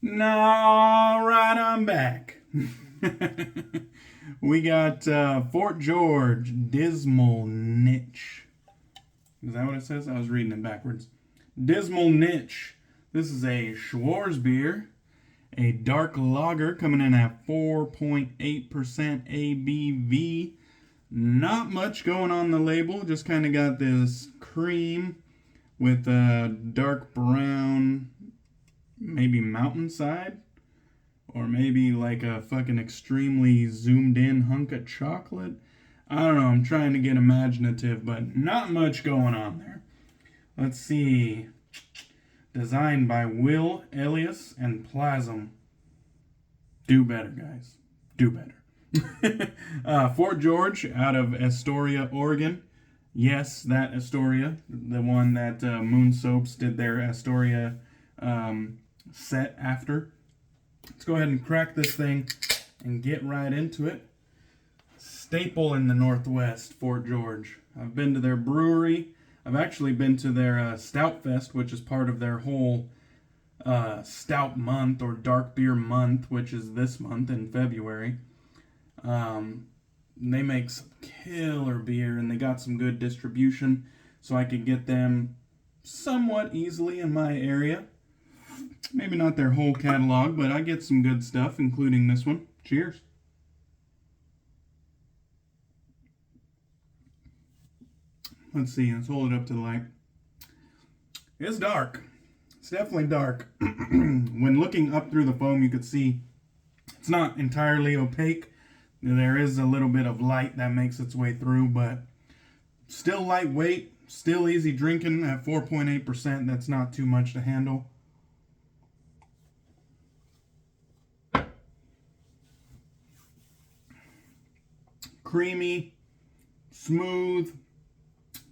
All right, I'm back. We got Fort George Dismal Nitch. Is that what it says? I was reading it backwards. Dismal Nitch. This is a Schwarzbier, a dark lager coming in at 4.8% ABV. Not much going on the label, just kind of got this cream with a dark brown, maybe mountainside, or maybe like a fucking extremely zoomed in hunk of chocolate. I don't know, I'm trying to get imaginative, but not much going on there. Let's see. Designed by Will Elias and Plasm. Do better, guys. Do better. Fort George out of Astoria, Oregon. Yes, that Astoria. The one that Moon Soaps did their Astoria set after. Let's go ahead and crack this thing and get right into it. Staple in the Northwest, Fort George. I've been to their brewery. I've actually been to their Stout Fest, which is part of their whole Stout Month or Dark Beer Month, which is this month in February. They make some killer beer, and they got some good distribution, so I could get them somewhat easily in my area. Maybe not their whole catalog, but I get some good stuff, including this one. Cheers. Let's see, let's hold it up to the light. It's dark. It's definitely dark. When looking up through the foam, you could see it's not entirely opaque. There is a little bit of light that makes its way through, but still lightweight, still easy drinking at 4.8%. That's not too much to handle. Creamy, smooth,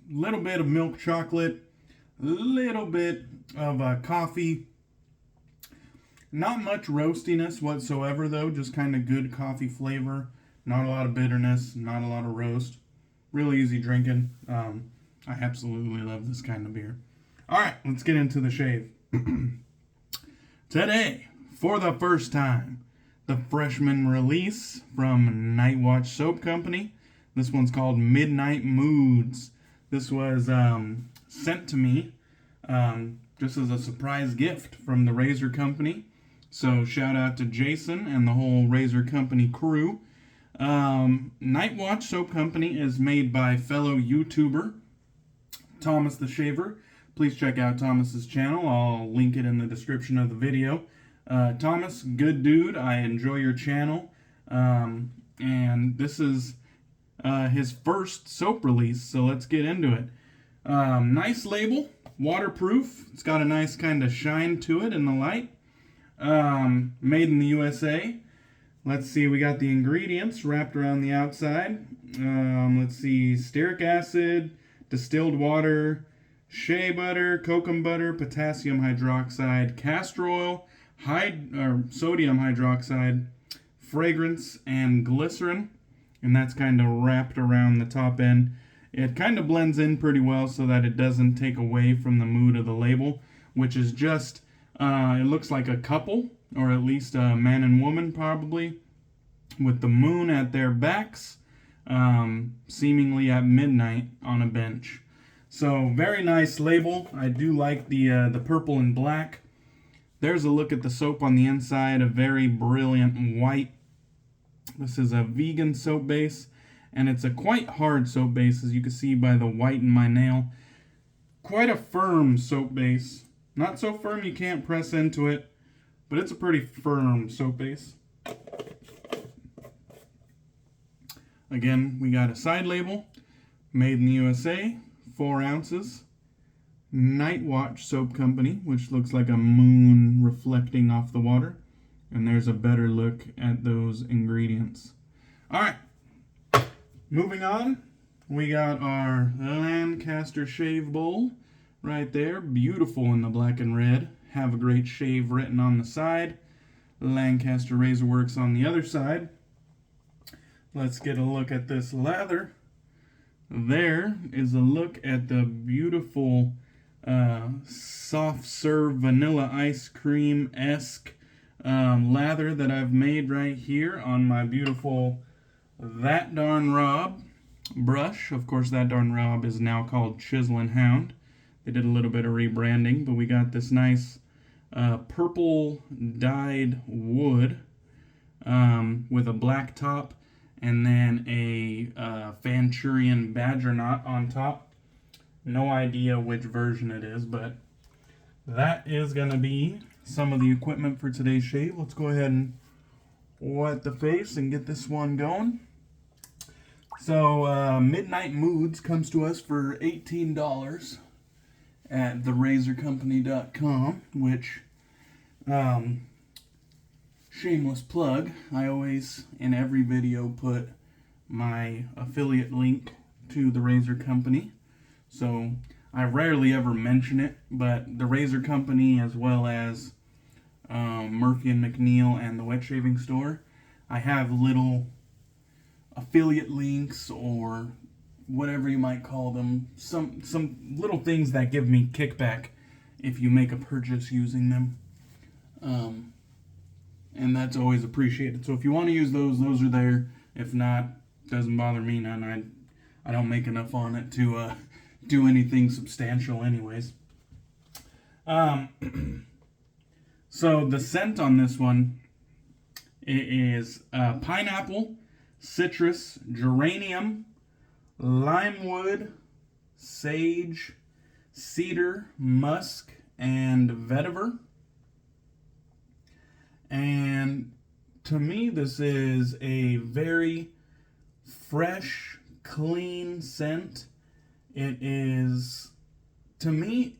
little bit of milk chocolate, little bit of coffee. Not much roastiness whatsoever, though. Just kind of good coffee flavor. Not a lot of bitterness. Not a lot of roast. Really easy drinking. I absolutely love this kind of beer. All right, let's get into the shave. Today, for the first time, the freshman release from Nightwatch Soap Company. This one's called Midnight Moods. This was sent to me just as a surprise gift from the Razor Company. So shout out to Jason and the whole Razor Company crew. Nightwatch Soap Company is made by fellow YouTuber Thomas the Shaver. Please check out Thomas's channel. I'll link it in the description of the video. Thomas, good dude. I enjoy your channel. And this is his first soap release, so let's get into it. Nice label, waterproof. It's got a nice kind of shine to it in the light. Made in the USA. Let's see, we got the ingredients wrapped around the outside. Let's see, stearic acid, distilled water, shea butter, cocoa butter, potassium hydroxide, castor oil, sodium hydroxide, fragrance, and glycerin. And that's kind of wrapped around the top end. It kind of blends in pretty well so that it doesn't take away from the mood of the label, which is just, it looks like a couple, or at least a man and woman probably, with the moon at their backs, seemingly at midnight on a bench. So very nice label. I do like the purple and black. There's a look at the soap on the inside, a very brilliant white. This is a vegan soap base, and it's a quite hard soap base, as you can see by the white in my nail. Quite a firm soap base. Not so firm you can't press into it, but it's a pretty firm soap base. Again, we got a side label, made in the USA, 4 ounces. Nightwatch Soap Company, which looks like a moon reflecting off the water. And there's a better look at those ingredients. All right, moving on. We got our Lancaster shave bowl right there. Beautiful in the black and red. Have a great shave written on the side. Lancaster Razor Works on the other side. Let's get a look at this lather. There is a look at the beautiful soft serve vanilla ice cream-esque lather that I've made right here on my beautiful That Darn Rob brush. Of course, That Darn Rob is now called Chisel&Hound. They did a little bit of rebranding, but we got this nice purple dyed wood with a black top and then a Fanchurian badger knot on top. No idea which version it is, but that is going to be some of the equipment for today's shave. Let's go ahead and wet the face and get this one going. So Midnight Moods comes to us for $18 at therazorcompany.com, which shameless plug, I always in every video put my affiliate link to the Razor Company. So I rarely ever mention it, but the Razor Company, as well as Murphy and McNeil and the Wet Shaving Store, I have little affiliate links or whatever you might call them, some little things that give me kickback if you make a purchase using them, and that's always appreciated. So if you want to use those are there. If not, doesn't bother me none. I don't make enough on it to do anything substantial anyways. So the scent on this one is pineapple, citrus, geranium, limewood, sage, cedar, musk, and vetiver. And to me, this is a very fresh, clean scent. It is, to me,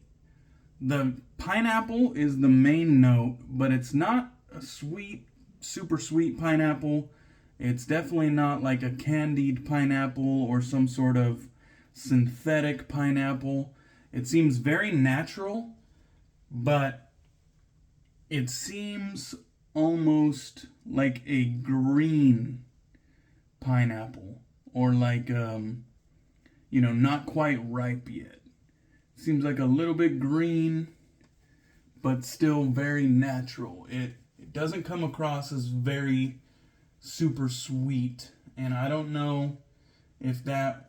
the pineapple is the main note, but it's not a sweet, super sweet pineapple. It's definitely not like a candied pineapple or some sort of synthetic pineapple. It seems very natural, but it seems almost like a green pineapple, or like, not quite ripe yet. Seems like a little bit green, but still very natural. It doesn't come across as very super sweet, and I don't know if that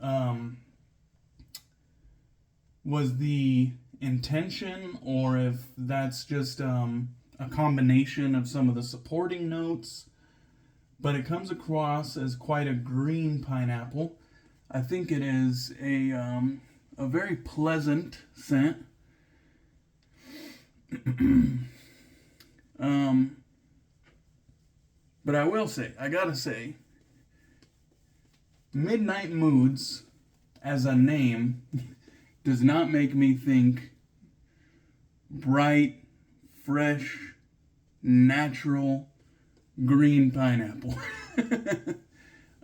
was the intention or if that's just a combination of some of the supporting notes, but it comes across as quite a green pineapple. I think it is a very pleasant scent. But I gotta say, Midnight Moods as a name does not make me think bright, fresh, natural, green pineapple.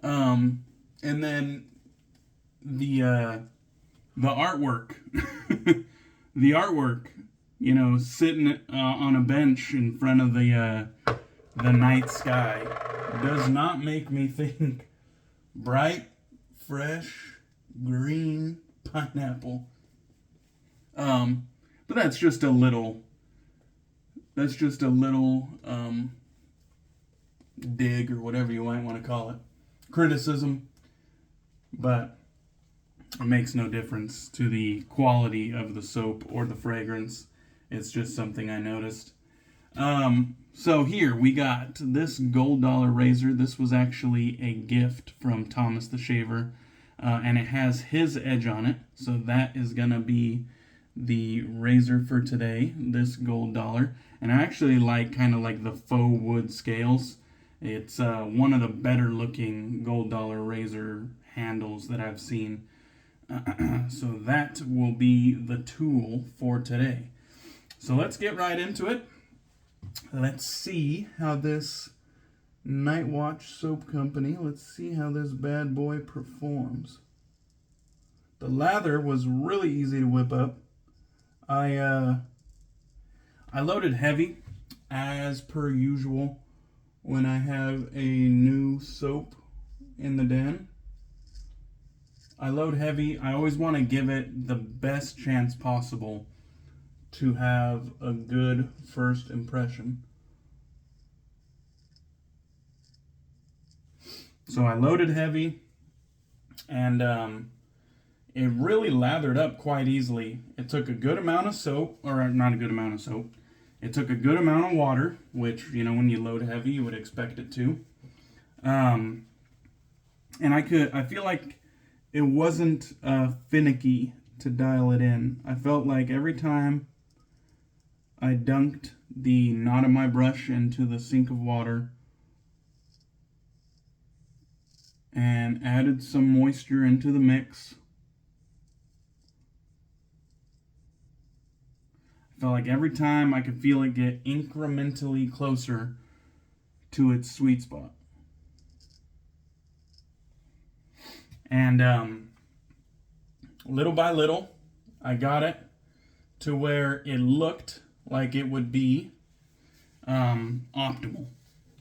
And then the artwork, the artwork, sitting on a bench in front of the night sky does not make me think bright, fresh, green pineapple. But that's just a little dig, or whatever you might want to call it, criticism, but it makes no difference to the quality of the soap or the fragrance. It's just something I noticed. So here we got this gold dollar razor. This was actually a gift from Thomas the Shaver, and it has his edge on it, so that is gonna be the razor for today, this gold dollar. And I actually like kind of like the faux wood scales. It's one of the better looking gold dollar razor handles that I've seen. So that will be the tool for today. So let's get right into it. Let's see how this Night Watch Soap Company, let's see how this bad boy performs. The lather was really easy to whip up. I loaded heavy, as per usual, when I have a new soap in the den. I load heavy. I always want to give it the best chance possible to have a good first impression. So I loaded heavy, and it really lathered up quite easily. It took a good amount of soap, or not a good amount of soap. It took a good amount of water, which, you know, when you load heavy, you would expect it to. And I feel like it wasn't finicky to dial it in. I felt like every time I dunked the knot of my brush into the sink of water and added some moisture into the mix, I felt like every time I could feel it get incrementally closer to its sweet spot. And little by little, I got it to where it looked like it would be optimal.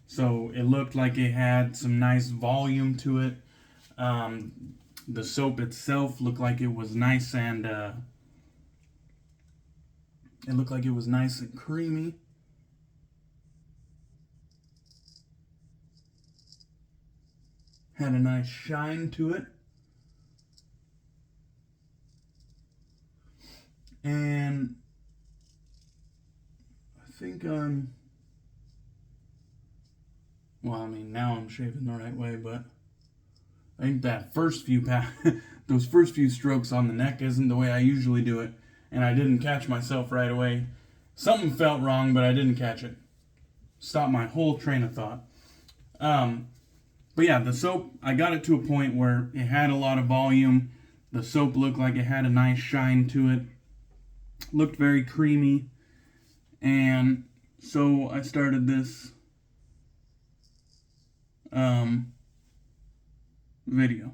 So it looked like it had some nice volume to it. The soap itself looked like it was nice and creamy. Had a nice shine to it. And I think now I'm shaving the right way, but I think that first few those first few strokes on the neck isn't the way I usually do it, and I didn't catch myself right away. Something felt wrong, but I didn't catch it. Stopped my whole train of thought. But yeah, the soap, I got it to a point where it had a lot of volume. The soap looked like it had a nice shine to it. Looked very creamy. And so I started this video.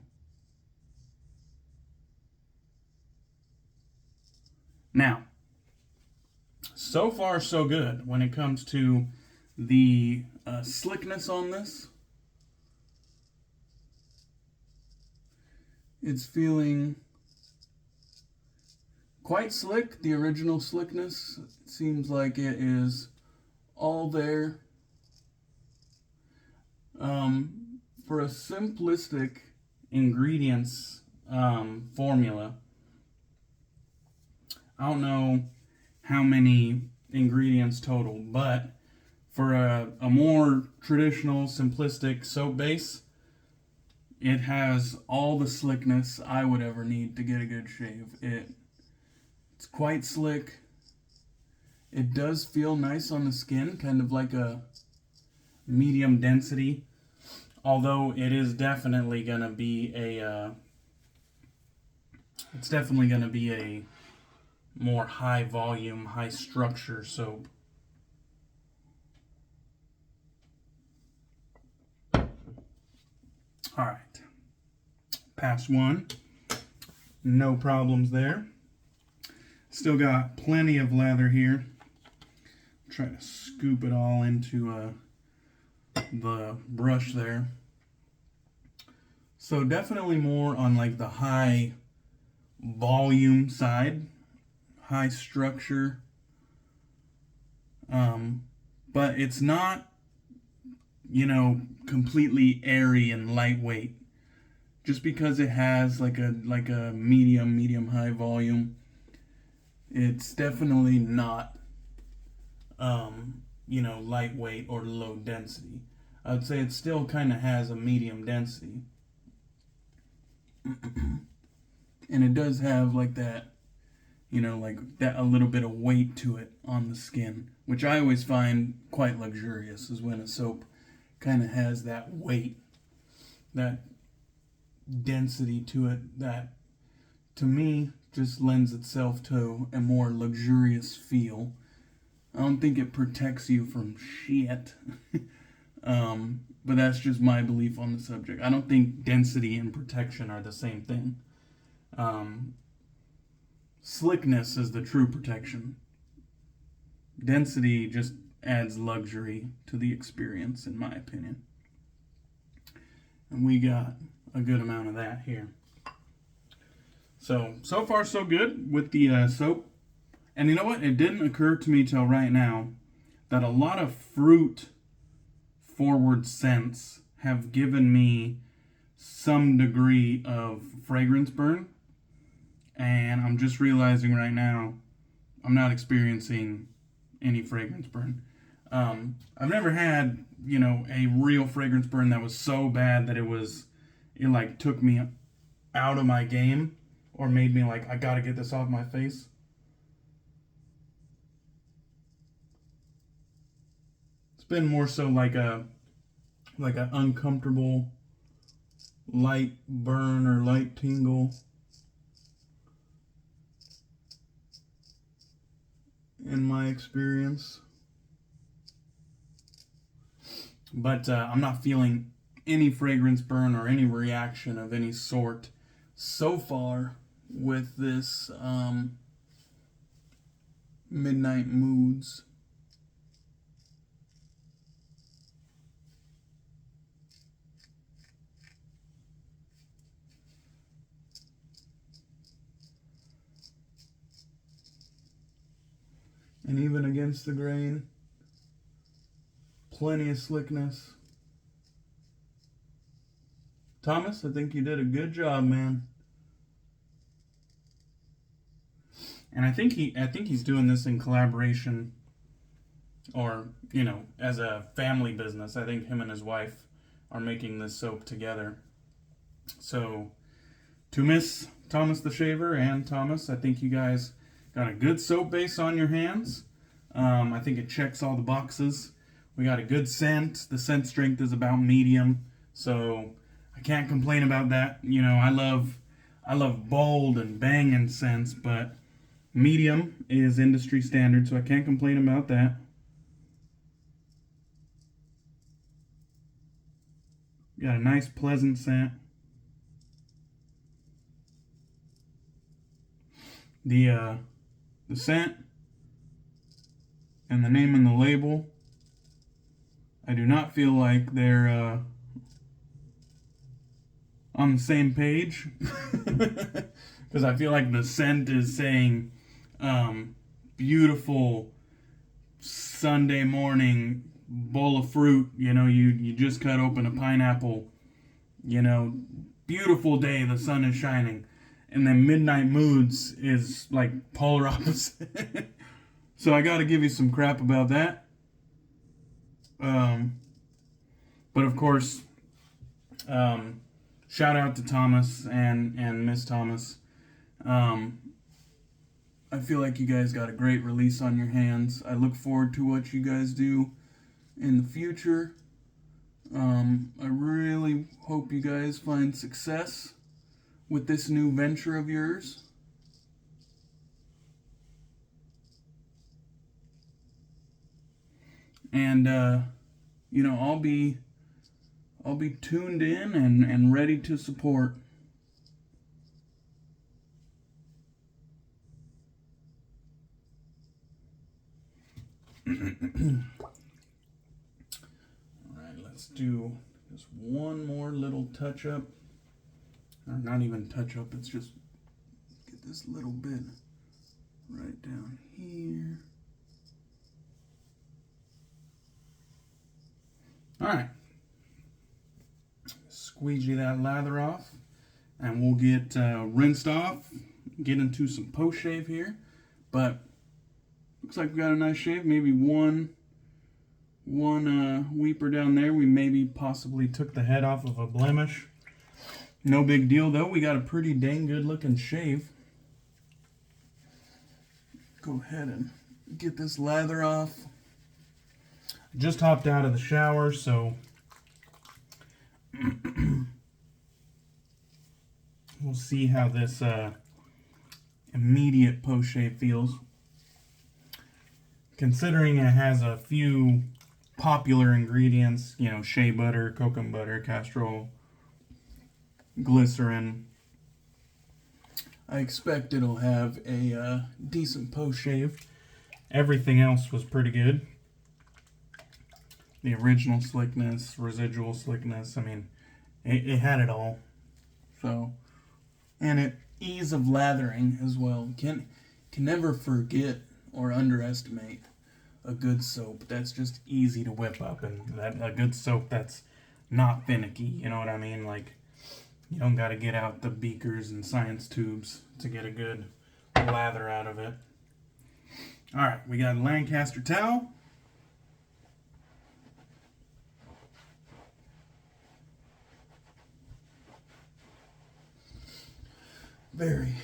Now, so far so good when it comes to the slickness on this. It's feeling quite slick. The original slickness seems like it is all there. For a simplistic ingredients formula, I don't know how many ingredients total, but for a more traditional, simplistic soap base, it has all the slickness I would ever need to get a good shave. It's quite slick. It does feel nice on the skin, kind of like a medium density, although it is definitely going to be a more high volume, high structure soap. All right. Pass one. No problems there. Still got plenty of lather here. Try to scoop it all into the brush there. So definitely more on like the high volume side, high structure. But it's not, completely airy and lightweight. Just because it has like a medium high volume, it's definitely not lightweight or low density. I would say it still kind of has a medium density. And it does have like that, a little bit of weight to it on the skin, which I always find quite luxurious, is when a soap kind of has that weight, that density to it, that to me just lends itself to a more luxurious feel. I don't think it protects you from shit. But that's just my belief on the subject. I don't think density and protection are the same thing. Slickness is the true protection. Density just adds luxury to the experience, in my opinion. And we got a good amount of that here. So far so good with the soap. And you know what? It didn't occur to me till right now that a lot of fruit forward scents have given me some degree of fragrance burn. And I'm just realizing right now I'm not experiencing any fragrance burn. I've never had, a real fragrance burn that was so bad that it like took me out of my game or made me like, I gotta get this off my face. It's been more so like an uncomfortable light burn or light tingle in my experience. But I'm not feeling any fragrance burn or any reaction of any sort so far with this Midnight Moods. And even against the grain, plenty of slickness. Thomas, I think you did a good job, man. And I think he's doing this in collaboration, or as a family business. I think him and his wife are making this soap together. So, to Miss Thomas the Shaver and Thomas, I think you guys got a good soap base on your hands. I think it checks all the boxes. We got a good scent. The scent strength is about medium, so I can't complain about that. I love bold and banging scents, but medium is industry standard, so I can't complain about that. Got a nice, pleasant scent. The scent and the name and the label, I do not feel like they're on the same page. Because I feel like the scent is saying beautiful Sunday morning bowl of fruit. You just cut open a pineapple. Beautiful day, the sun is shining. And then Midnight Moods is like polar opposite. So I gotta give you some crap about that. But of course, shout out to Thomas and Miss Thomas. I feel like you guys got a great release on your hands. I look forward to what you guys do in the future. I really hope you guys find success with this new venture of yours. And I'll be tuned in and ready to support. Alright, let's do just one more little touch up. Or not even touch up, it's just get this little bit right down here. Alright. Squeegee that lather off, and we'll get rinsed off, get into some post shave here. But looks like we got a nice shave. Maybe one weeper down there. We maybe possibly took the head off of a blemish. No big deal though. We got a pretty dang good looking shave. Go ahead and get this lather off. Just hopped out of the shower, so we'll see how this immediate post shave feels. Considering it has a few popular ingredients, shea butter, coconut butter, castor oil, glycerin, I expect it'll have a decent post shave. Everything else was pretty good. The original slickness, residual slickness, it had it all. So, and ease of lathering as well. Can never forget or underestimate a good soap that's just easy to whip up, and a good soap that's not finicky. You know what I mean? Like, You don't got to get out the beakers and science tubes to get a good lather out of it. Alright, we got a Lancaster towel. Very,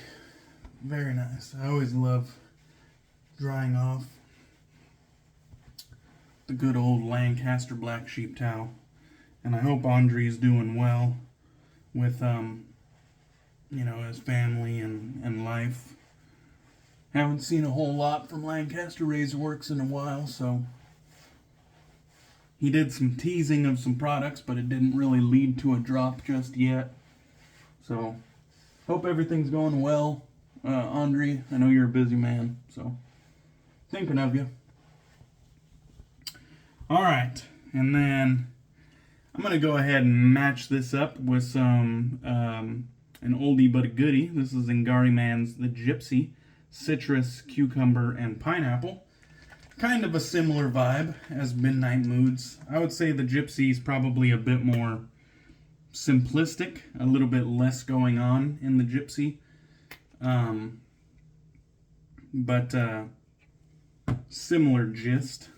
very nice. I always love drying off the good old Lancaster black sheep towel. And I hope Andre's doing well with, you know, his family and life. Haven't seen a whole lot from Lancaster Razor Works in a while, so he did some teasing of some products, but it didn't really lead to a drop just yet. So, hope everything's going well. Andre, I know you're a busy man, so thinking of you. Alright, and then I'm going to go ahead and match this up with some, an oldie but a goodie. This is Zingari Man's The Gypsy, citrus, cucumber, and pineapple. Kind of a similar vibe as Midnight Moods. I would say the Gypsy is probably a bit more simplistic, a little bit less going on in the Gypsy. But similar gist.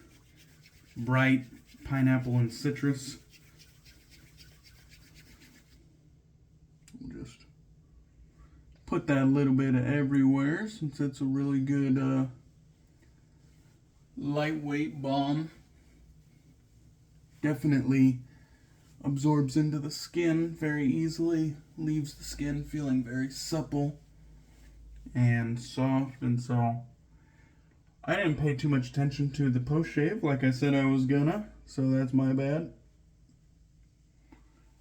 Bright pineapple and citrus. Just put that a little bit of everywhere since it's a really good lightweight balm. Definitely absorbs into the skin very easily, leaves the skin feeling very supple and soft, and so I didn't pay too much attention to the post shave like I said I was gonna, so that's my bad.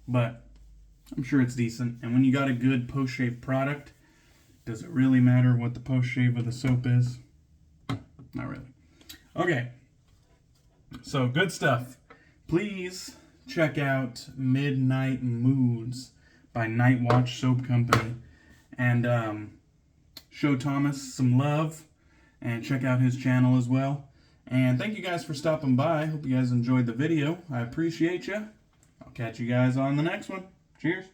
But I'm sure it's decent, and when you got a good post shave product, does it really matter what the post shave of the soap is? Not really. Okay, so good stuff. Please check out Midnight Moods by Night Watch Soap Company, and show Thomas some love and check out his channel as well. And thank you guys for stopping by. Hope you guys enjoyed the video. I appreciate you. I'll catch you guys on the next one. Cheers.